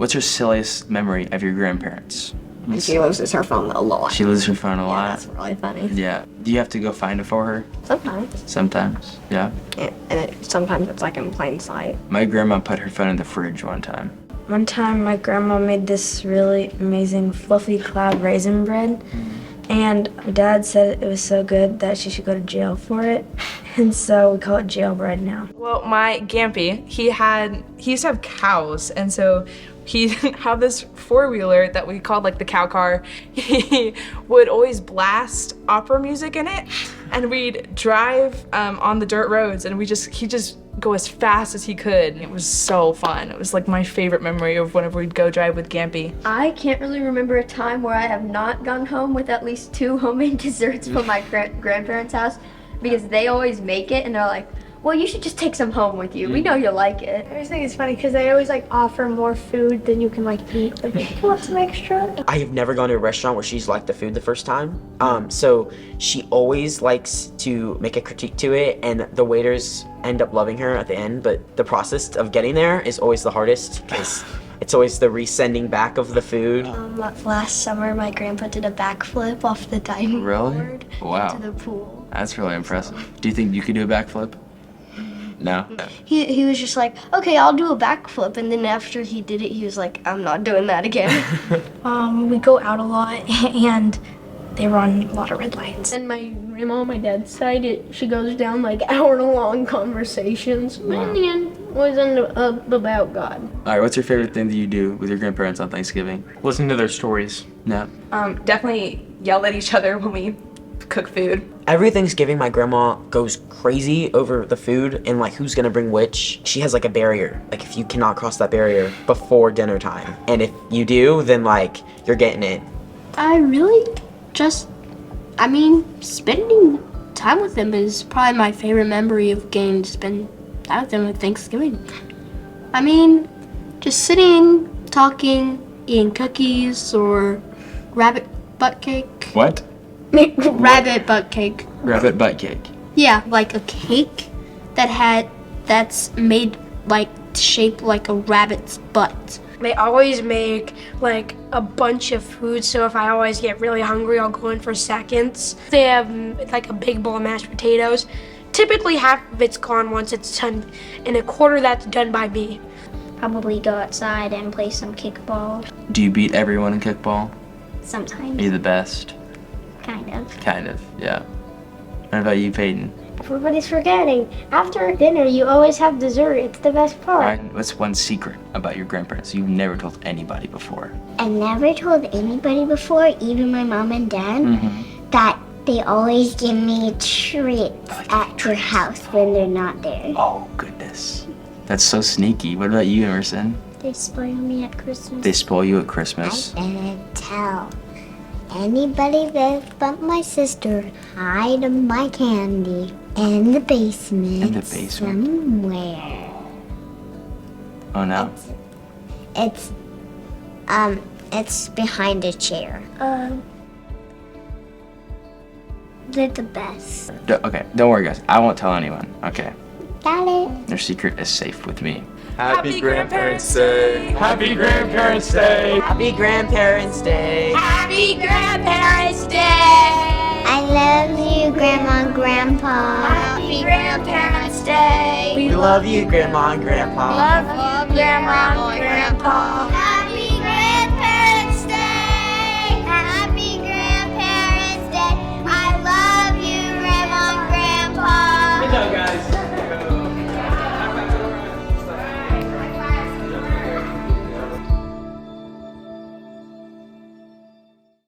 What's your silliest memory of your grandparents? And she loses her phone a lot. She loses her phone a lot? That's really funny. Yeah. Do you have to go find it for her? Sometimes. Sometimes, yeah. Sometimes it's like in plain sight. My grandma put her phone in the fridge one time. One time my grandma made this really amazing fluffy cloud raisin bread. And my dad said it was so good that she should go to jail for it. And so we call it jail bread now. Well, my Gampy, he used to have cows, and so he had this four-wheeler that we called like the cow car. He would always blast opera music in it, and we'd drive on the dirt roads, and he'd just go as fast as he could. It was so fun. It was like my favorite memory of whenever we'd go drive with Gampy. I can't really remember a time where I have not gone home with at least 2 homemade desserts from my grandparents' house, because they always make it and they're like, well, you should just take some home with you. We know you like it. I always think it's funny because they always like offer more food than you can like eat. Like, you want some extra? I have never gone to a restaurant where she's liked the food the first time. So she always likes to make a critique to it, and the waiters end up loving her at the end, but the process of getting there is always the hardest because it's always the resending back of the food. Last summer, my grandpa did a backflip off the diving board Wow. into the pool. That's really impressive. Do you think you could do a backflip? No? He was just like, okay, I'll do a backflip, and then after he did it, he was like, I'm not doing that again. We go out a lot, and they run a lot of red lights. And my grandma on my dad's side, she goes down like hour-long conversations. But in the end, it was about God. All right, what's your favorite thing that you do with your grandparents on Thanksgiving? Listen to their stories. No? Definitely yell at each other when we cook food. Every Thanksgiving, my grandma goes crazy over the food and like who's gonna bring which. She has like a barrier. Like if you cannot cross that barrier before dinner time, and if you do, then like you're getting it. I really spending time with them is probably my favorite memory of getting to spend time with them at Thanksgiving. I mean, just sitting, talking, eating cookies or rabbit butt cake. What? Rabbit butt cake. Rabbit butt cake. Yeah, like a cake that's made like shaped like a rabbit's butt. They always make like a bunch of food, so if I always get really hungry, I'll go in for seconds. They have like a big bowl of mashed potatoes. Typically half of it's gone once it's done, and a quarter that's done by me. Probably go outside and play some kickball. Do you beat everyone in kickball? Sometimes. Are you the best? Kind of. Kind of, yeah. What about you, Peyton? Everybody's forgetting. After dinner, you always have dessert. It's the best part. All right, what's one secret about your grandparents you've never told anybody before? I never told anybody before, even my mom and dad, that they always give me treats at your house when they're not there. Oh, goodness. That's so sneaky. What about you, Emerson? They spoil me at Christmas. They spoil you at Christmas? I didn't tell anybody but my sister. Hide my candy in the basement. In the basement? Somewhere. Oh, no. It's behind a chair. They're the best. Okay, don't worry, guys. I won't tell anyone. Okay. Got it. Their secret is safe with me. Happy Grandparents' Day! Happy Grandparents' Day! Happy Grandparents' Day! Happy Grandparents' Day! I love you, Grandma and Grandpa. Happy Grandparents' Day! We love you, Grandma and Grandpa. Love you, Grandma and Grandpa.